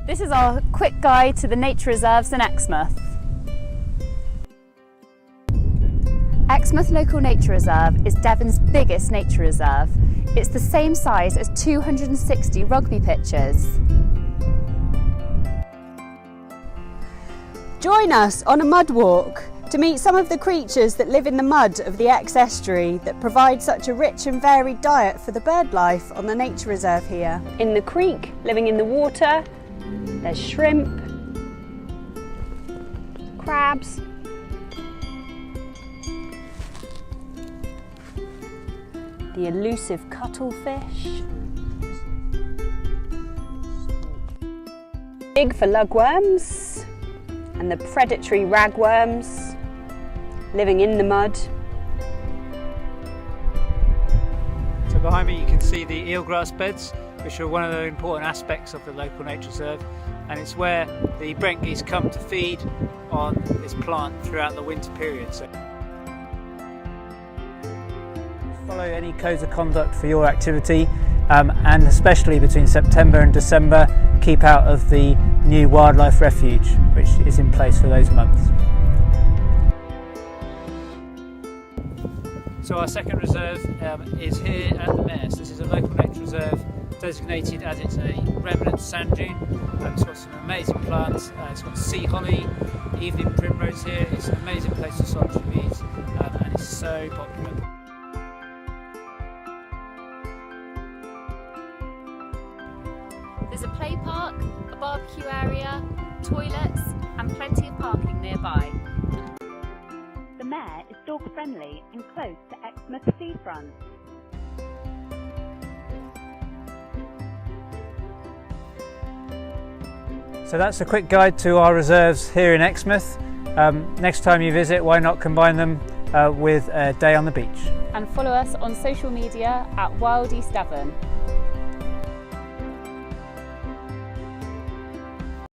This is our quick guide to the nature reserves in Exmouth. Exmouth Local Nature Reserve is Devon's biggest nature reserve. It's the same size as 260 rugby pitches. Join us on a mud walk to meet some of the creatures that live in the mud of the Exe estuary that provide such a rich and varied diet for the bird life on the nature reserve here. In the creek, living in the water, there's shrimp, crabs, the elusive cuttlefish, big for lugworms, and the predatory ragworms living in the mud. So behind me you can see the eelgrass beds, which are one of the important aspects of the local nature reserve, and it's where the Brent geese come to feed on this plant throughout the winter period. So follow any codes of conduct for your activity, and especially between September and December, keep out of the new wildlife refuge which is in place for those months. So our second reserve is here at the Maer. So this is a local nature reserve designated as it's a remnant sand dune. It's got some amazing plants. It's got sea holly, evening primrose here. It's an amazing place for solitary bees, and it's so popular. There's a play park, a barbecue area, toilets and plenty of parking nearby. The Maer is dog friendly and close to Exmouth seafront. So that's a quick guide to our reserves here in Exmouth. Next time you visit, why not combine them with a day on the beach? And follow us on social media at Wild East Devon.